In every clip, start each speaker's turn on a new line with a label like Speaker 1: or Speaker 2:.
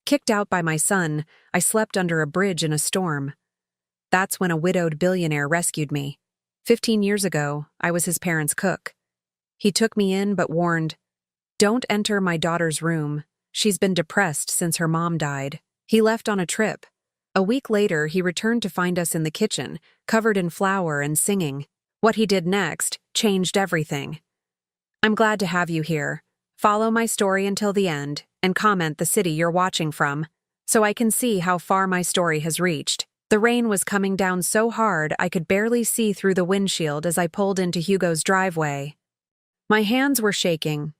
Speaker 1: Kicked out by my son, I slept under a bridge in a storm. That's when a widowed billionaire rescued me. 15 years ago, I was his parents' cook. He took me in but warned, "Don't enter my daughter's room. She's been depressed since her mom died." He left on a trip. A week later, he returned to find us in the kitchen, covered in flour and singing. What he did next changed everything. I'm glad to have you here. Follow my story until the end and comment the city you're watching from, so I can see how far my story has reached. The rain was coming down so hard I could barely see through the windshield as I pulled into Hugo's driveway. My hands were shaking,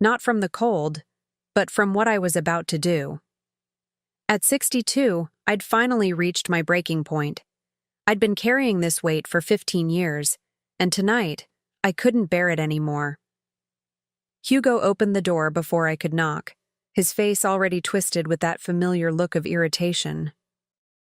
Speaker 1: not from the cold, but from what I was about to do. At 62, I'd finally reached my breaking point. I'd been carrying this weight for 15 years, and tonight, I couldn't bear it anymore. Hugo opened the door before I could knock, his face already twisted with that familiar look of irritation.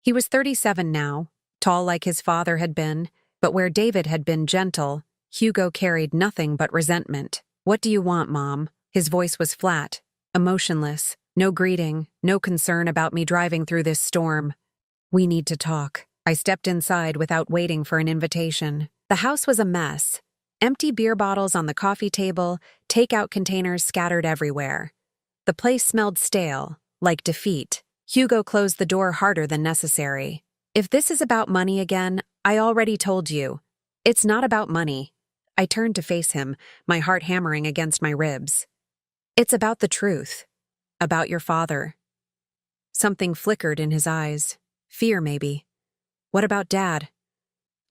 Speaker 1: He was 37 now, tall like his father had been, but where David had been gentle, Hugo carried nothing but resentment. "What do you want, Mom?" His voice was flat, emotionless, no greeting, no concern about me driving through this storm. "We need to talk." I stepped inside without waiting for an invitation. The house was a mess. Empty beer bottles on the coffee table, takeout containers scattered everywhere. The place smelled stale, like defeat. Hugo closed the door harder than necessary. "If this is about money again, I already told you. It's not about money." I turned to face him, my heart hammering against my ribs. "It's about the truth. About your father." Something flickered in his eyes. Fear, maybe. "What about Dad?"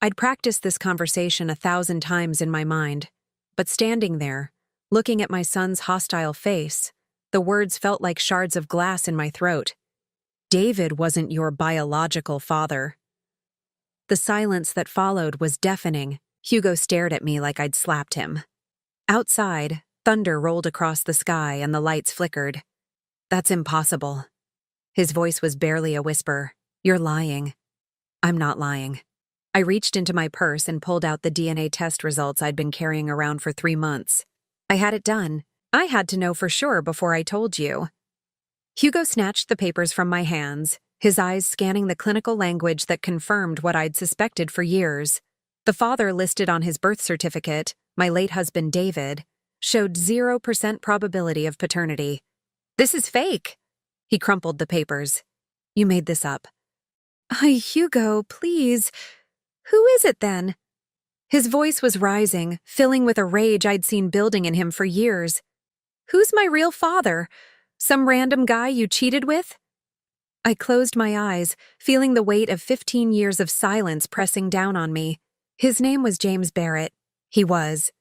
Speaker 1: I'd practiced this conversation 1,000 times in my mind, but standing there, looking at my son's hostile face, the words felt like shards of glass in my throat. "David wasn't your biological father." The silence that followed was deafening. Hugo stared at me like I'd slapped him. Outside, thunder rolled across the sky and the lights flickered. "That's impossible." His voice was barely a whisper. "You're lying." "I'm not lying." I reached into my purse and pulled out the DNA test results I'd been carrying around for 3 months. "I had it done. I had to know for sure before I told you." Hugo snatched the papers from my hands, his eyes scanning the clinical language that confirmed what I'd suspected for years. The father listed on his birth certificate, my late husband David, showed 0% probability of paternity. "This is fake." He crumpled the papers. "You made this up." Hugo, please. Who is it then?" His voice was rising, filling with a rage I'd seen building in him for years. "Who's my real father? Some random guy you cheated with?" I closed my eyes, feeling the weight of 15 years of silence pressing down on me. His name was James Barrett. He was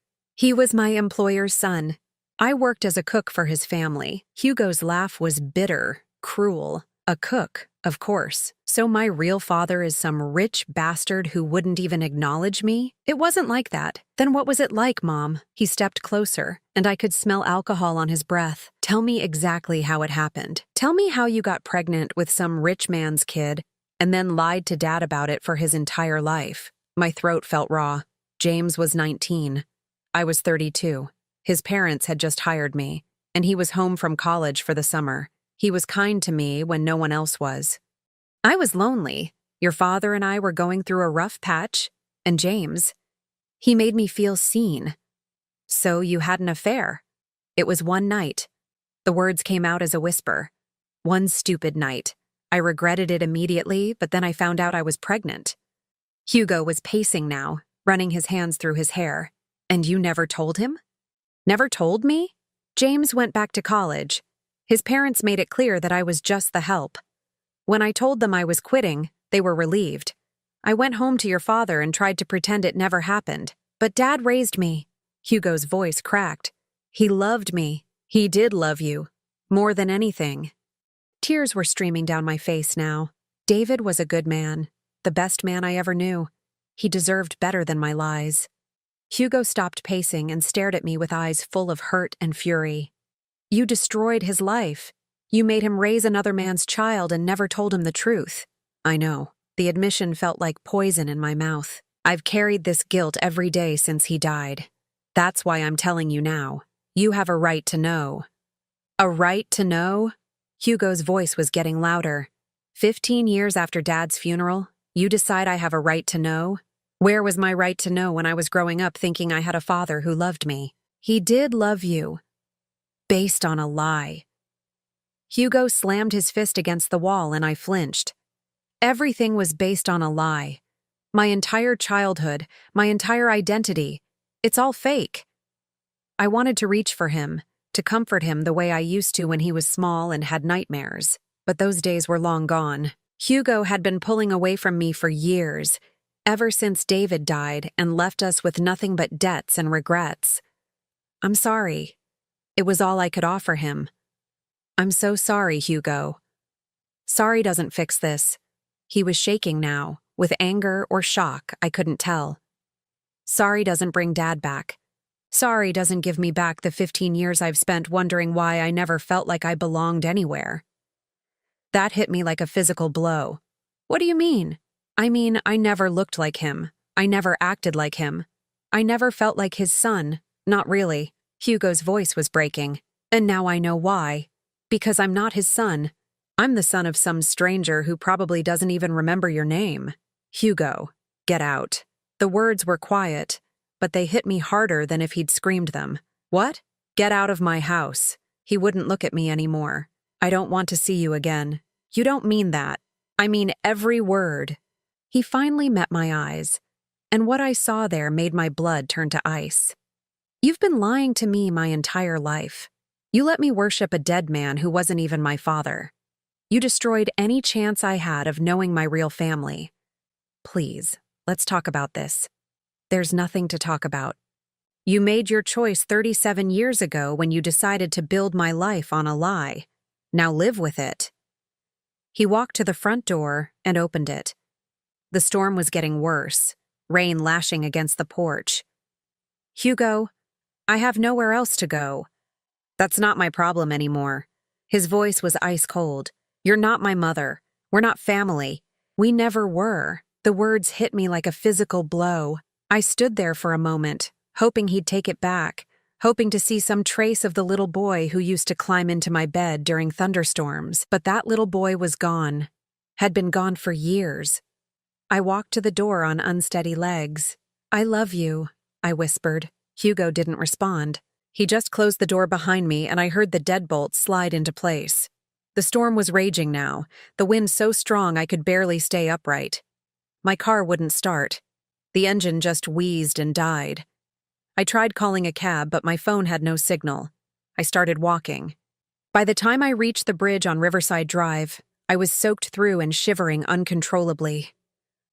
Speaker 1: my employer's son. I worked as a cook for his family. Hugo's laugh was bitter, cruel. A cook, of course. So my real father is some rich bastard who wouldn't even acknowledge me? It wasn't like that. Then what was it like, Mom? He stepped closer, and I could smell alcohol on his breath. "Tell me exactly how it happened. Tell me how you got pregnant with some rich man's kid, and then lied to Dad about it for his entire life." My throat felt raw. James was 19. I was 32. His parents had just hired me, and he was home from college for the summer. He was kind to me when no one else was. "I was lonely. Your father and I were going through a rough patch, and James, he made me feel seen." "So you had an affair?" "It was one night." The words came out as a whisper. "One stupid night. I regretted it immediately, but then I found out I was pregnant." Hugo was pacing now, running his hands through his hair. "And you never told him?" "Never told me?" "James went back to college. His parents made it clear that I was just the help. When I told them I was quitting, they were relieved. I went home to your father and tried to pretend it never happened. But Dad raised me." Hugo's voice cracked. "He loved me. He did love you. More than anything." Tears were streaming down my face now. David was a good man. The best man I ever knew. He deserved better than my lies. Hugo stopped pacing and stared at me with eyes full of hurt and fury. "You destroyed his life. You made him raise another man's child and never told him the truth." I know. The admission felt like poison in my mouth. "I've carried this guilt every day since he died. That's why I'm telling you now. You have a right to know." "A right to know?" Hugo's voice was getting louder. 15 years after Dad's funeral, you decide I have a right to know? Where was my right to know when I was growing up thinking I had a father who loved me? He did love you. Based on a lie. Hugo slammed his fist against the wall and I flinched. Everything was based on a lie. My entire childhood, my entire identity. It's all fake. I wanted to reach for him, to comfort him the way I used to when he was small and had nightmares. But those days were long gone. Hugo had been pulling away from me for years, ever since David died and left us with nothing but debts and regrets. I'm sorry. It was all I could offer him. I'm so sorry, Hugo. Sorry doesn't fix this. He was shaking now, with anger or shock, I couldn't tell. Sorry doesn't bring Dad back. Sorry doesn't give me back the 15 years I've spent wondering why I never felt like I belonged anywhere. That hit me like a physical blow. What do you mean? I mean, I never looked like him. I never acted like him. I never felt like his son. Not really. Hugo's voice was breaking. And now I know why. Because I'm not his son. I'm the son of some stranger who probably doesn't even remember your name. Hugo, get out. The words were quiet, but they hit me harder than if he'd screamed them. What? Get out of my house. He wouldn't look at me anymore. I don't want to see you again. You don't mean that. I mean every word. He finally met my eyes, and what I saw there made my blood turn to ice. You've been lying to me my entire life. You let me worship a dead man who wasn't even my father. You destroyed any chance I had of knowing my real family. Please, let's talk about this. There's nothing to talk about. You made your choice 37 years ago when you decided to build my life on a lie. Now live with it. He walked to the front door and opened it. The storm was getting worse, rain lashing against the porch. Hugo, I have nowhere else to go. That's not my problem anymore. His voice was ice cold. You're not my mother. We're not family. We never were. The words hit me like a physical blow. I stood there for a moment, hoping he'd take it back, hoping to see some trace of the little boy who used to climb into my bed during thunderstorms. But that little boy was gone. Had been gone for years. I walked to the door on unsteady legs. I love you, I whispered. Hugo didn't respond. He just closed the door behind me and I heard the deadbolt slide into place. The storm was raging now, the wind so strong I could barely stay upright. My car wouldn't start. The engine just wheezed and died. I tried calling a cab, but my phone had no signal. I started walking. By the time I reached the bridge on Riverside Drive, I was soaked through and shivering uncontrollably.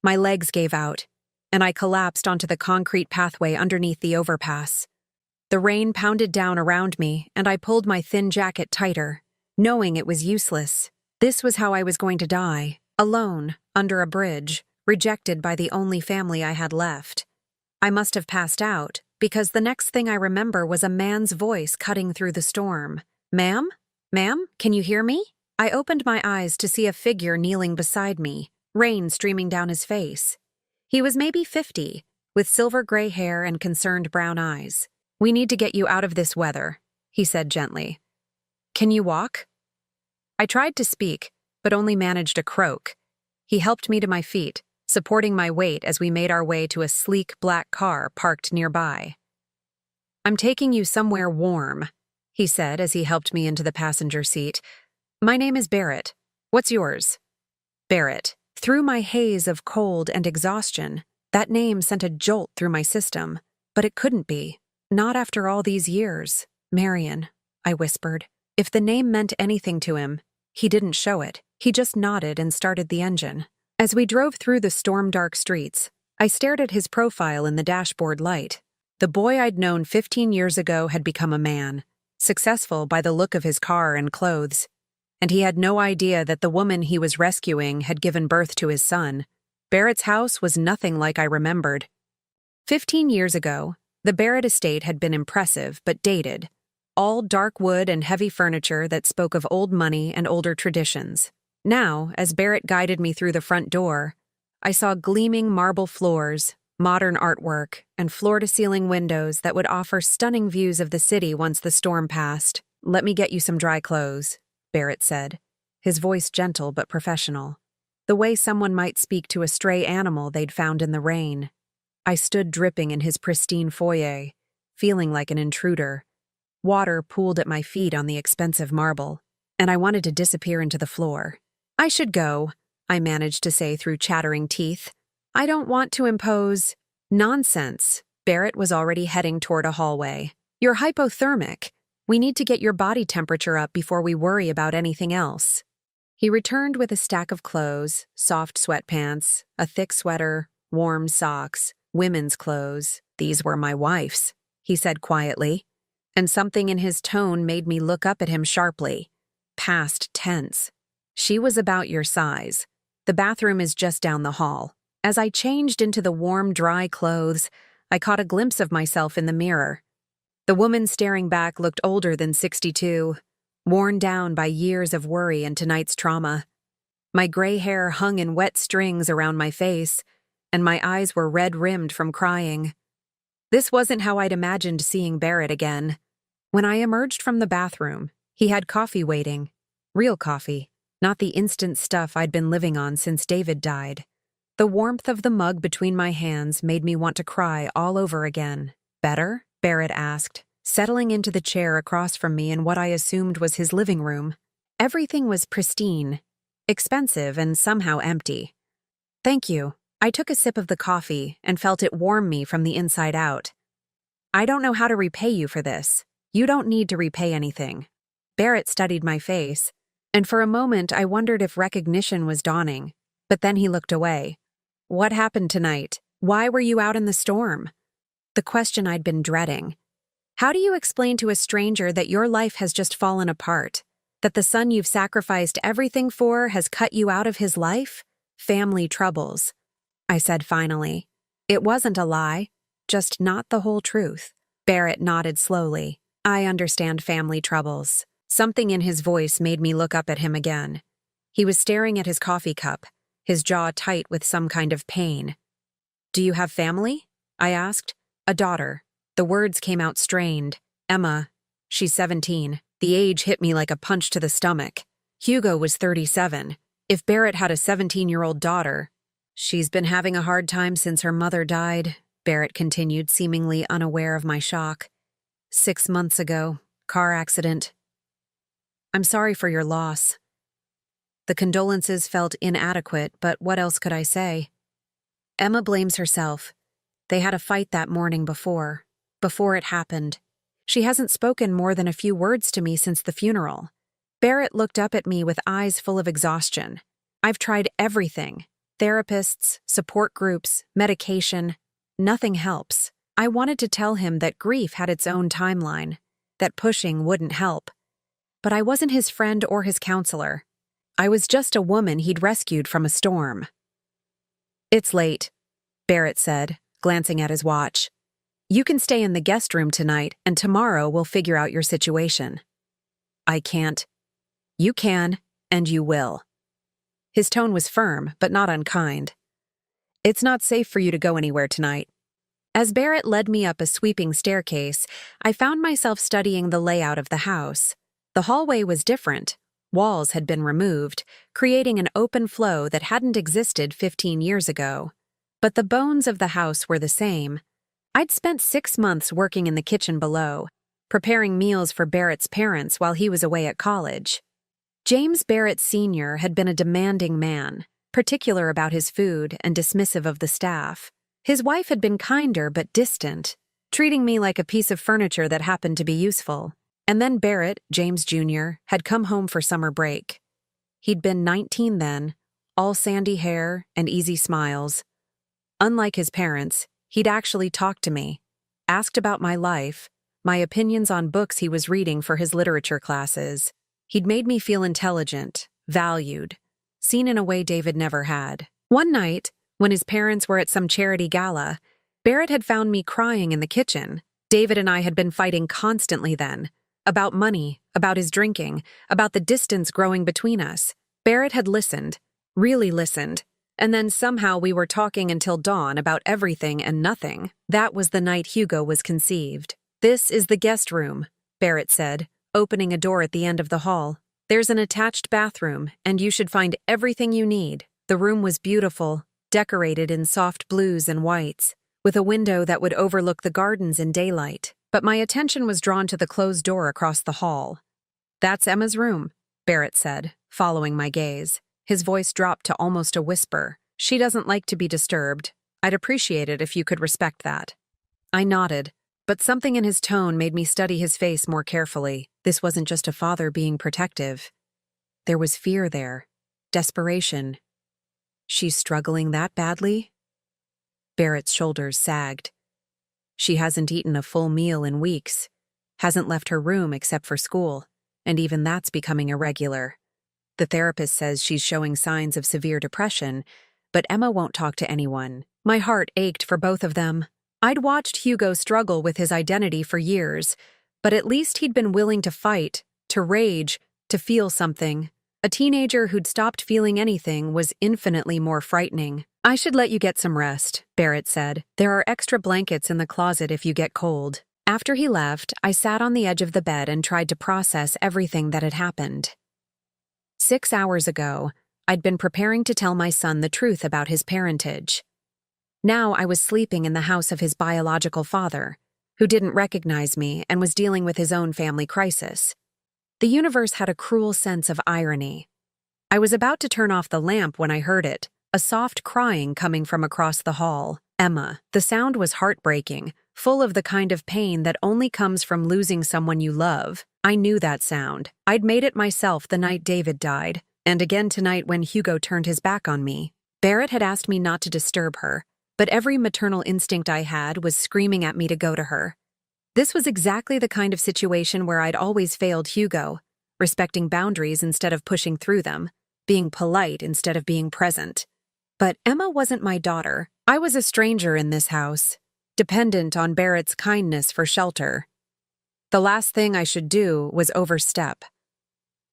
Speaker 1: My legs gave out, and I collapsed onto the concrete pathway underneath the overpass. The rain pounded down around me, and I pulled my thin jacket tighter, knowing it was useless. This was how I was going to die, alone, under a bridge, rejected by the only family I had left. I must have passed out, because the next thing I remember was a man's voice cutting through the storm. Ma'am? Ma'am, can you hear me? I opened my eyes to see a figure kneeling beside me, rain streaming down his face. He was maybe 50, with silver gray hair and concerned brown eyes. We need to get you out of this weather, he said gently. Can you walk? I tried to speak, but only managed a croak. He helped me to my feet, supporting my weight as we made our way to a sleek black car parked nearby. I'm taking you somewhere warm, he said as he helped me into the passenger seat. My name is Barrett. What's yours? Barrett. Through my haze of cold and exhaustion, that name sent a jolt through my system, but it couldn't be. Not after all these years. Marion, I whispered. If the name meant anything to him, he didn't show it. He just nodded and started the engine. As we drove through the storm-dark streets, I stared at his profile in the dashboard light. The boy I'd known 15 years ago had become a man, successful by the look of his car and clothes. And he had no idea that the woman he was rescuing had given birth to his son. Barrett's house was nothing like I remembered. 15 years ago, the Barrett estate had been impressive but dated, all dark wood and heavy furniture that spoke of old money and older traditions. Now, as Barrett guided me through the front door, I saw gleaming marble floors, modern artwork, and floor-to-ceiling windows that would offer stunning views of the city once the storm passed. Let me get you some dry clothes, Barrett said, his voice gentle but professional. The way someone might speak to a stray animal they'd found in the rain. I stood dripping in his pristine foyer, feeling like an intruder. Water pooled at my feet on the expensive marble, and I wanted to disappear into the floor. "I should go," I managed to say through chattering teeth. "I don't want to impose—" "Nonsense." Barrett was already heading toward a hallway. "You're hypothermic. We need to get your body temperature up before we worry about anything else." He returned with a stack of clothes, soft sweatpants, a thick sweater, warm socks, women's clothes. "These were my wife's," he said quietly, and something in his tone made me look up at him sharply. Past tense. "She was about your size. The bathroom is just down the hall." As I changed into the warm, dry clothes, I caught a glimpse of myself in the mirror. The woman staring back looked older than 62, worn down by years of worry and tonight's trauma. My gray hair hung in wet strings around my face, and my eyes were red-rimmed from crying. This wasn't how I'd imagined seeing Barrett again. When I emerged from the bathroom, he had coffee waiting. Real coffee, not the instant stuff I'd been living on since David died. The warmth of the mug between my hands made me want to cry all over again. "Better?" Barrett asked, settling into the chair across from me in what I assumed was his living room. Everything was pristine, expensive, and somehow empty. "Thank you." I took a sip of the coffee and felt it warm me from the inside out. "I don't know how to repay you for this. You don't need to repay anything." Barrett studied my face, and for a moment I wondered if recognition was dawning, but then he looked away. "What happened tonight? Why were you out in the storm?" The question I'd been dreading. How do you explain to a stranger that your life has just fallen apart? That the son you've sacrificed everything for has cut you out of his life? "Family troubles," I said finally. It wasn't a lie, just not the whole truth. Barrett nodded slowly. "I understand family troubles." Something in his voice made me look up at him again. He was staring at his coffee cup, his jaw tight with some kind of pain. "Do you have family?" I asked. "A daughter." The words came out strained. "Emma. She's 17. The age hit me like a punch to the stomach. Hugo was 37. If Barrett had a 17-year-old daughter— "She's been having a hard time since her mother died," Barrett continued, seemingly unaware of my shock. 6 months ago, car accident. "I'm sorry for your loss." The condolences felt inadequate, but what else could I say? "Emma blames herself. They had a fight that morning before it happened. She hasn't spoken more than a few words to me since the funeral." Barrett looked up at me with eyes full of exhaustion. "I've tried everything. Therapists, support groups, medication. Nothing helps." I wanted to tell him that grief had its own timeline, that pushing wouldn't help. But I wasn't his friend or his counselor. I was just a woman he'd rescued from a storm. "It's late," Barrett said, glancing at his watch. "You can stay in the guest room tonight, and tomorrow we'll figure out your situation." "I can't." "You can, and you will." His tone was firm, but not unkind. "It's not safe for you to go anywhere tonight." As Barrett led me up a sweeping staircase, I found myself studying the layout of the house. The hallway was different. Walls had been removed, creating an open flow that hadn't existed 15 years ago. But the bones of the house were the same. I'd spent 6 months working in the kitchen below, preparing meals for Barrett's parents while he was away at college. James Barrett Sr. had been a demanding man, particular about his food and dismissive of the staff. His wife had been kinder but distant, treating me like a piece of furniture that happened to be useful. And then Barrett, James Jr., had come home for summer break. He'd been 19 then, all sandy hair and easy smiles. Unlike his parents, he'd actually talked to me, asked about my life, my opinions on books he was reading for his literature classes. He'd made me feel intelligent, valued, seen in a way David never had. One night, when his parents were at some charity gala, Barrett had found me crying in the kitchen. David and I had been fighting constantly then, about money, about his drinking, about the distance growing between us. Barrett had listened, really listened, and then somehow we were talking until dawn about everything and nothing. That was the night Hugo was conceived. "This is the guest room," Barrett said, opening a door at the end of the hall. There's an attached bathroom, and you should find everything you need. The room was beautiful, decorated in soft blues and whites, with a window that would overlook the gardens in daylight. But my attention was drawn to the closed door across the hall. "That's Emma's room," Barrett said, following my gaze. His voice dropped to almost a whisper. "She doesn't like to be disturbed. I'd appreciate it if you could respect that." I nodded, but something in his tone made me study his face more carefully. This wasn't just a father being protective. There was fear there, desperation. "She's struggling that badly?" Barrett's shoulders sagged. "She hasn't eaten a full meal in weeks, hasn't left her room except for school, and even that's becoming irregular. The therapist says she's showing signs of severe depression, but Emma won't talk to anyone." My heart ached for both of them. I'd watched Hugo struggle with his identity for years, but at least he'd been willing to fight, to rage, to feel something. A teenager who'd stopped feeling anything was infinitely more frightening. "I should let you get some rest," Barrett said. "There are extra blankets in the closet if you get cold." After he left, I sat on the edge of the bed and tried to process everything that had happened. 6 hours ago, I'd been preparing to tell my son the truth about his parentage. Now I was sleeping in the house of his biological father, who didn't recognize me and was dealing with his own family crisis. The universe had a cruel sense of irony. I was about to turn off the lamp when I heard it, a soft crying coming from across the hall. Emma. The sound was heartbreaking, full of the kind of pain that only comes from losing someone you love. I knew that sound. I'd made it myself the night David died, and again tonight when Hugo turned his back on me. Barrett had asked me not to disturb her, but every maternal instinct I had was screaming at me to go to her. This was exactly the kind of situation where I'd always failed Hugo, respecting boundaries instead of pushing through them, being polite instead of being present. But Emma wasn't my daughter. I was a stranger in this house, dependent on Barrett's kindness for shelter. The last thing I should do was overstep.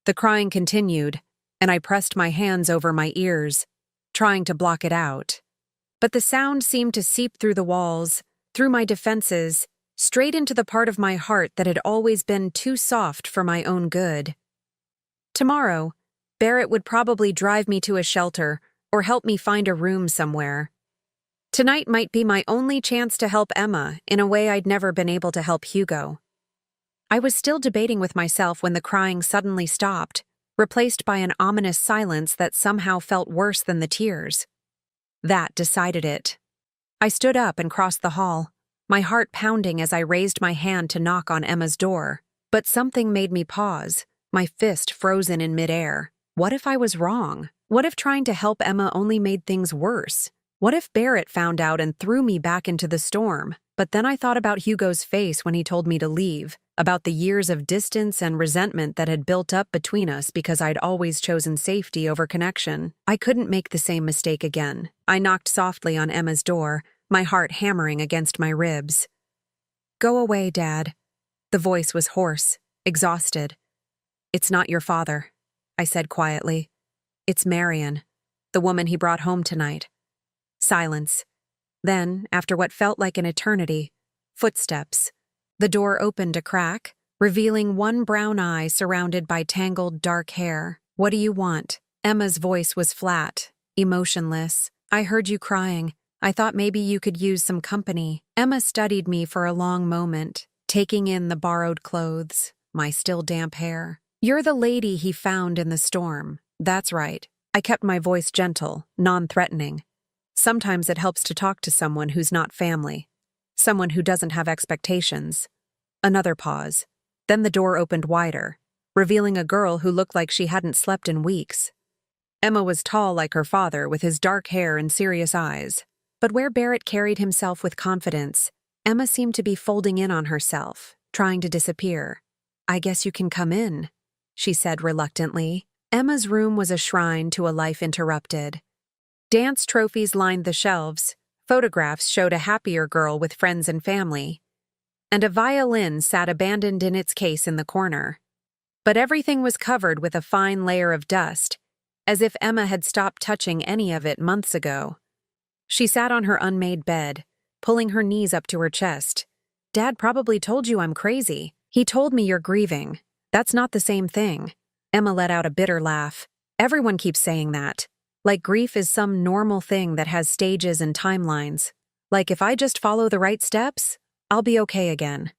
Speaker 1: The crying continued, and I pressed my hands over my ears, trying to block it out. But the sound seemed to seep through the walls, through my defenses, straight into the part of my heart that had always been too soft for my own good. Tomorrow, Barrett would probably drive me to a shelter or help me find a room somewhere. Tonight might be my only chance to help Emma in a way I'd never been able to help Hugo. I was still debating with myself when the crying suddenly stopped, replaced by an ominous silence that somehow felt worse than the tears. That decided it. I stood up and crossed the hall, my heart pounding as I raised my hand to knock on Emma's door. But something made me pause, my fist frozen in midair. What if I was wrong? What if trying to help Emma only made things worse? What if Barrett found out and threw me back into the storm? But then I thought about Hugo's face when he told me to leave, about the years of distance and resentment that had built up between us because I'd always chosen safety over connection. I couldn't make the same mistake again. I knocked softly on Emma's door, my heart hammering against my ribs. "Go away, Dad." The voice was hoarse, exhausted. "It's not your father," I said quietly. "It's Marion, the woman he brought home tonight." Silence. Then, after what felt like an eternity, footsteps. The door opened a crack, revealing one brown eye surrounded by tangled dark hair. "What do you want?" Emma's voice was flat, emotionless. "I heard you crying. I thought maybe you could use some company." Emma studied me for a long moment, taking in the borrowed clothes, my still damp hair. "You're the lady he found in the storm." "That's right." I kept my voice gentle, non-threatening. Sometimes it helps to talk to someone who's not family, someone who doesn't have expectations. Another pause. Then the door opened wider, revealing a girl who looked like she hadn't slept in weeks. Emma was tall like her father, with his dark hair and serious eyes. But where Barrett carried himself with confidence, Emma seemed to be folding in on herself, trying to disappear. "I guess you can come in," she said reluctantly. Emma's room was a shrine to a life interrupted. Dance trophies lined the shelves, photographs showed a happier girl with friends and family, and a violin sat abandoned in its case in the corner. But everything was covered with a fine layer of dust, as if Emma had stopped touching any of it months ago. She sat on her unmade bed, pulling her knees up to her chest. "Dad probably told you I'm crazy. He told me you're grieving. That's not the same thing." Emma let out a bitter laugh. Everyone keeps saying that. Like grief is some normal thing that has stages and timelines. Like if I just follow the right steps, I'll be okay again.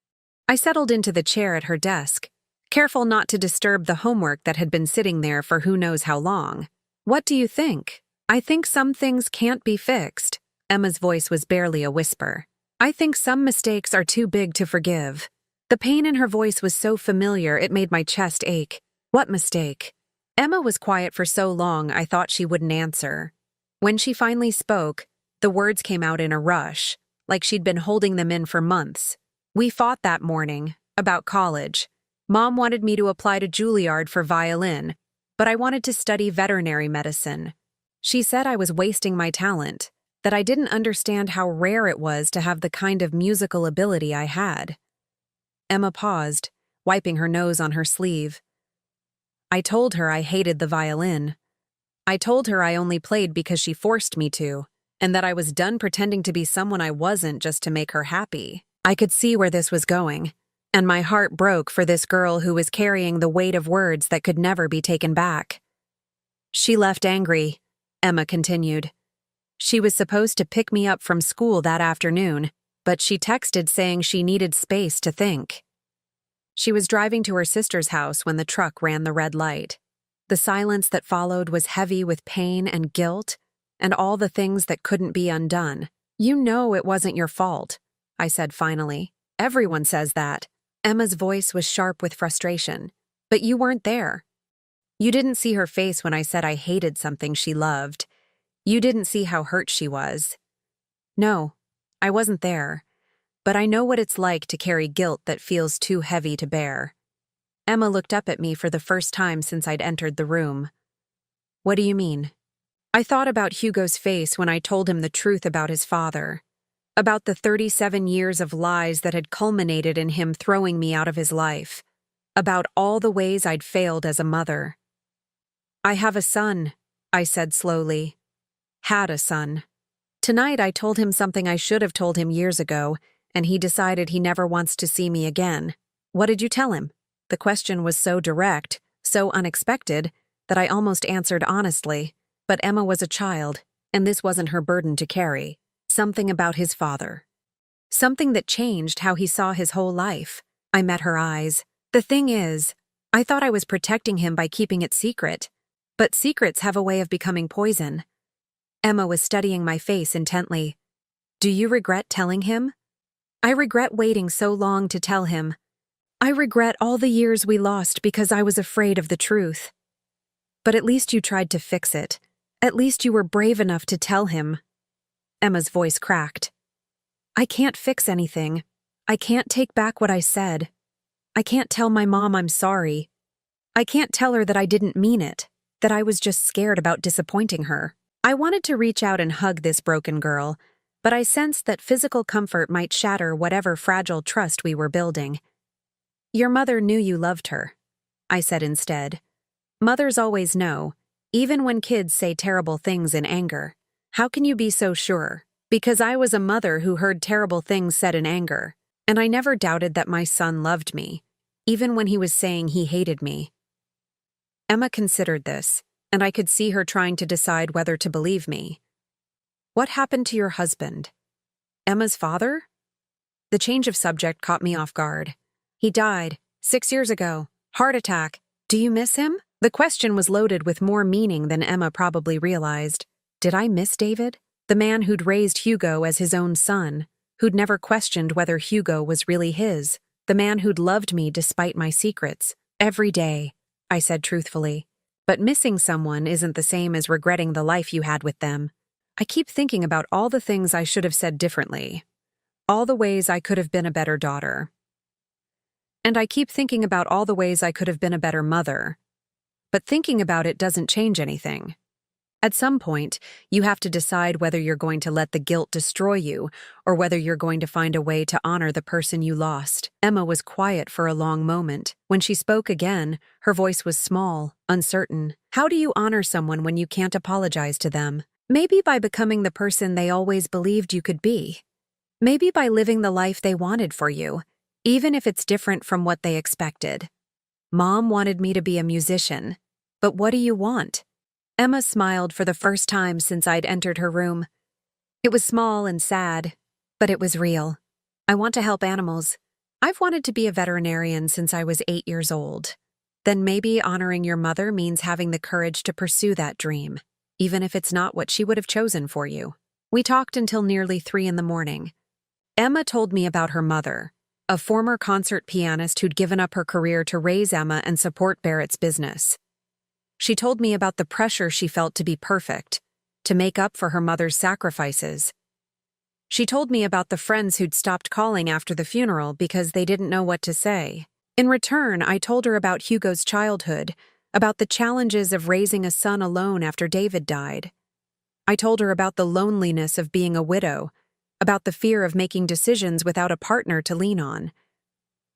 Speaker 1: I settled into the chair at her desk, careful not to disturb the homework that had been sitting there for who knows how long. What do you think? I think some things can't be fixed. Emma's voice was barely a whisper. I think some mistakes are too big to forgive. The pain in her voice was so familiar it made my chest ache. What mistake? Emma was quiet for so long I thought she wouldn't answer. When she finally spoke, the words came out in a rush, like she'd been holding them in for months. We fought that morning, about college. Mom wanted me to apply to Juilliard for violin, but I wanted to study veterinary medicine. She said I was wasting my talent, that I didn't understand how rare it was to have the kind of musical ability I had. Emma paused, wiping her nose on her sleeve. I told her I hated the violin. I told her I only played because she forced me to, and that I was done pretending to be someone I wasn't just to make her happy. I could see where this was going, and my heart broke for this girl who was carrying the weight of words that could never be taken back. She left angry, Emma continued. She was supposed to pick me up from school that afternoon, but she texted saying she needed space to think. She was driving to her sister's house when the truck ran the red light. The silence that followed was heavy with pain and guilt, and all the things that couldn't be undone. You know it wasn't your fault, I said finally. Everyone says that. Emma's voice was sharp with frustration. But you weren't there. You didn't see her face when I said I hated something she loved. You didn't see how hurt she was. No, I wasn't there. But I know what it's like to carry guilt that feels too heavy to bear. Emma looked up at me for the first time since I'd entered the room. What do you mean? I thought about Hugo's face when I told him the truth about his father, about the 37 years of lies that had culminated in him throwing me out of his life, about all the ways I'd failed as a mother. I have a son, I said slowly. Had a son. Tonight I told him something I should have told him years ago, and he decided he never wants to see me again. What did you tell him? The question was so direct, so unexpected, that I almost answered honestly. But Emma was a child, and this wasn't her burden to carry. Something about his father. Something that changed how he saw his whole life. I met her eyes. The thing is, I thought I was protecting him by keeping it secret. But secrets have a way of becoming poison. Emma was studying my face intently. Do you regret telling him? I regret waiting so long to tell him. I regret all the years we lost because I was afraid of the truth. But at least you tried to fix it. At least you were brave enough to tell him. Emma's voice cracked. I can't fix anything. I can't take back what I said. I can't tell my mom I'm sorry. I can't tell her that I didn't mean it, that I was just scared about disappointing her. I wanted to reach out and hug this broken girl, but I sensed that physical comfort might shatter whatever fragile trust we were building. Your mother knew you loved her, I said instead. Mothers always know, even when kids say terrible things in anger. How can you be so sure? Because I was a mother who heard terrible things said in anger, and I never doubted that my son loved me, even when he was saying he hated me. Emma considered this, and I could see her trying to decide whether to believe me. What happened to your husband? Emma's father? The change of subject caught me off guard. He died 6 years ago. Heart attack. Do you miss him? The question was loaded with more meaning than Emma probably realized. Did I miss David? The man who'd raised Hugo as his own son, who'd never questioned whether Hugo was really his, the man who'd loved me despite my secrets. Every day, I said truthfully. But missing someone isn't the same as regretting the life you had with them. I keep thinking about all the things I should have said differently, all the ways I could have been a better daughter. And I keep thinking about all the ways I could have been a better mother. But thinking about it doesn't change anything. At some point, you have to decide whether you're going to let the guilt destroy you or whether you're going to find a way to honor the person you lost. Emma was quiet for a long moment. When she spoke again, her voice was small, uncertain. How do you honor someone when you can't apologize to them? Maybe by becoming the person they always believed you could be. Maybe by living the life they wanted for you, even if it's different from what they expected. Mom wanted me to be a musician. But what do you want? Emma smiled for the first time since I'd entered her room. It was small and sad, but it was real. I want to help animals. I've wanted to be a veterinarian since I was 8 years old. Then maybe honoring your mother means having the courage to pursue that dream, even if it's not what she would have chosen for you. We talked until nearly 3 in the morning. Emma told me about her mother, a former concert pianist who'd given up her career to raise Emma and support Barrett's business. She told me about the pressure she felt to be perfect, to make up for her mother's sacrifices. She told me about the friends who'd stopped calling after the funeral because they didn't know what to say. In return, I told her about Hugo's childhood, about the challenges of raising a son alone after David died. I told her about the loneliness of being a widow, about the fear of making decisions without a partner to lean on.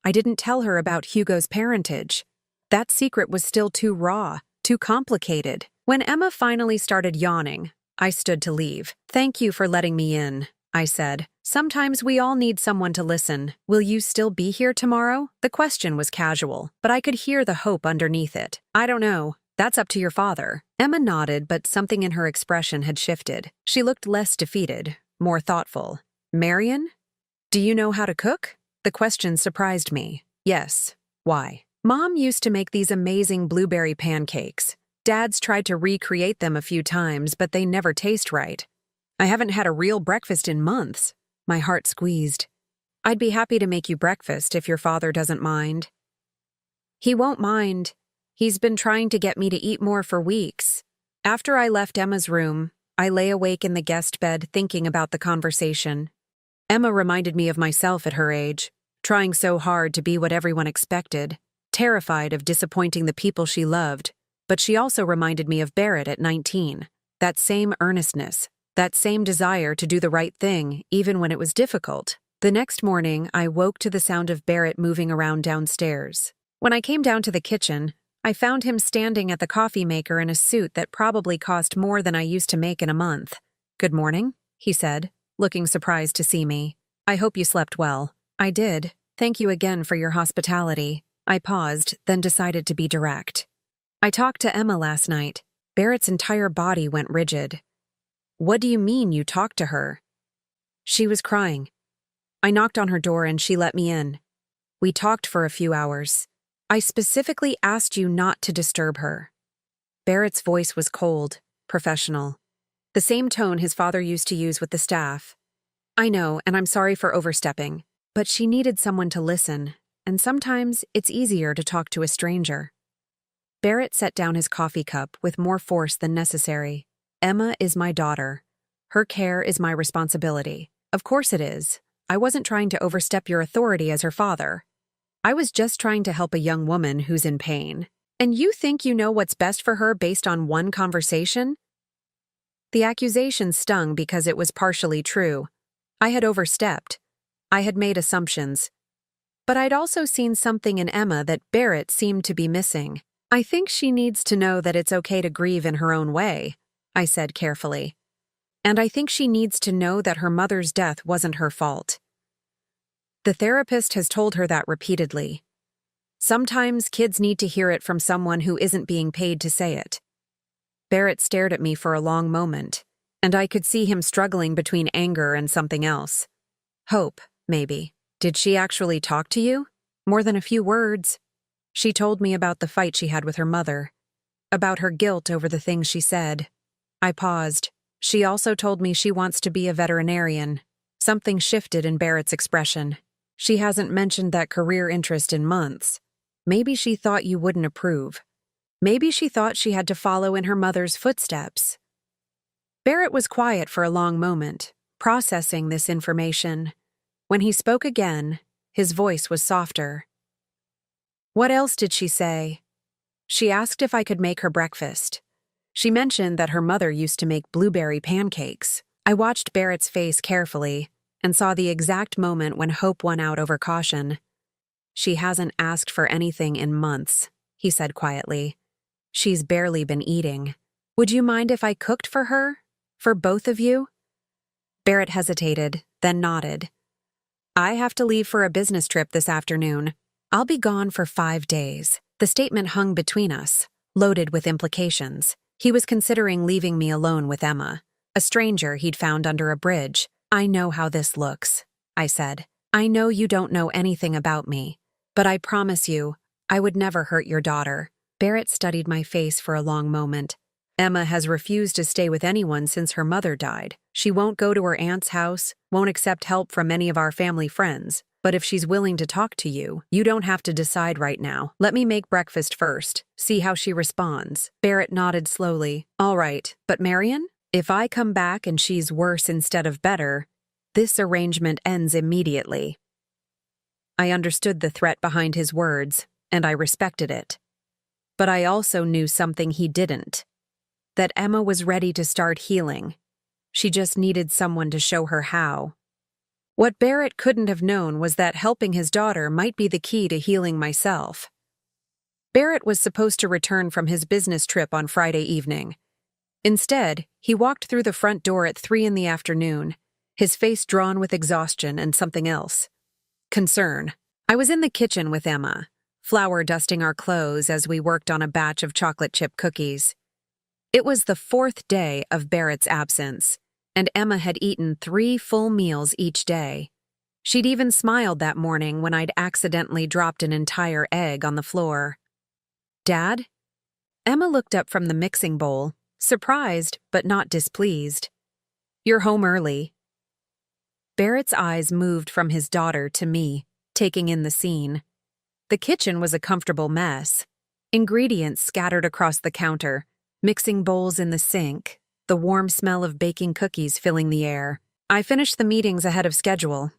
Speaker 1: I didn't tell her about Hugo's parentage. That secret was still too raw, too complicated. When Emma finally started yawning, I stood to leave. "Thank you for letting me in," I said. "Sometimes we all need someone to listen. Will you still be here tomorrow?" The question was casual, but I could hear the hope underneath it. "I don't know. That's up to your father." Emma nodded, but something in her expression had shifted. She looked less defeated, more thoughtful. "Marion? Do you know how to cook?" The question surprised me. "Yes. Why?" "Mom used to make these amazing blueberry pancakes. Dad's tried to recreate them a few times, but they never taste right. I haven't had a real breakfast in months." My heart squeezed. "I'd be happy to make you breakfast if your father doesn't mind." "He won't mind. He's been trying to get me to eat more for weeks." After I left Emma's room, I lay awake in the guest bed thinking about the conversation. Emma reminded me of myself at her age, trying so hard to be what everyone expected, terrified of disappointing the people she loved. But she also reminded me of Barrett at 19, that same earnestness, that same desire to do the right thing, even when it was difficult. The next morning, I woke to the sound of Barrett moving around downstairs. When I came down to the kitchen, I found him standing at the coffee maker in a suit that probably cost more than I used to make in a month. "Good morning," he said, looking surprised to see me. "I hope you slept well." "I did. Thank you again for your hospitality." I paused, then decided to be direct. "I talked to Emma last night." Barrett's entire body went rigid. "What do you mean you talked to her?" "She was crying. I knocked on her door and she let me in. We talked for a few hours. I specifically asked you not to disturb her." Barrett's voice was cold, professional. The same tone his father used to use with the staff. "I know, and I'm sorry for overstepping, but she needed someone to listen, and sometimes it's easier to talk to a stranger." Barrett set down his coffee cup with more force than necessary. "Emma is my daughter. Her care is my responsibility." "Of course it is. I wasn't trying to overstep your authority as her father. I was just trying to help a young woman who's in pain. And you think you know what's best for her based on one conversation?" The accusation stung because it was partially true. I had overstepped. I had made assumptions. But I'd also seen something in Emma that Barrett seemed to be missing. "I think she needs to know that it's okay to grieve in her own way," I said carefully. "And I think she needs to know that her mother's death wasn't her fault." The therapist has told her that repeatedly. Sometimes kids need to hear it from someone who isn't being paid to say it. Barrett stared at me for a long moment, and I could see him struggling between anger and something else. Hope, maybe. "Did she actually talk to you?" "More than a few words. She told me about the fight she had with her mother, about her guilt over the things she said." I paused. "She also told me she wants to be a veterinarian." Something shifted in Barrett's expression. "She hasn't mentioned that career interest in months. Maybe she thought you wouldn't approve. Maybe she thought she had to follow in her mother's footsteps." Barrett was quiet for a long moment, processing this information. When he spoke again, his voice was softer. "What else did she say?" "She asked if I could make her breakfast. She mentioned that her mother used to make blueberry pancakes." I watched Barrett's face carefully and saw the exact moment when hope won out over caution. "She hasn't asked for anything in months," he said quietly. "She's barely been eating. Would you mind if I cooked for her? For both of you?" Barrett hesitated, then nodded. "I have to leave for a business trip this afternoon. I'll be gone for 5 days. The statement hung between us, loaded with implications. He was considering leaving me alone with Emma, a stranger he'd found under a bridge. "I know how this looks," I said. "I know you don't know anything about me, but I promise you, I would never hurt your daughter." Barrett studied my face for a long moment. "Emma has refused to stay with anyone since her mother died. She won't go to her aunt's house, won't accept help from any of our family friends. But if she's willing to talk to you, you don't have to decide right now. Let me make breakfast first, see how she responds." Barrett nodded slowly. "All right, but Marion? If I come back and she's worse instead of better, this arrangement ends immediately." I understood the threat behind his words, and I respected it. But I also knew something he didn't. That Emma was ready to start healing. She just needed someone to show her how. What Barrett couldn't have known was that helping his daughter might be the key to healing myself. Barrett was supposed to return from his business trip on Friday evening. Instead, he walked through the front door at 3 in the afternoon, his face drawn with exhaustion and something else. Concern. I was in the kitchen with Emma, flour dusting our clothes as we worked on a batch of chocolate chip cookies. It was the 4th day of Barrett's absence, and Emma had eaten 3 full meals each day. She'd even smiled that morning when I'd accidentally dropped an entire egg on the floor. "Dad?" Emma looked up from the mixing bowl, surprised but not displeased. "You're home early." Barrett's eyes moved from his daughter to me, taking in the scene. The kitchen was a comfortable mess. Ingredients scattered across the counter, mixing bowls in the sink, the warm smell of baking cookies filling the air. "I finished the meetings ahead of schedule.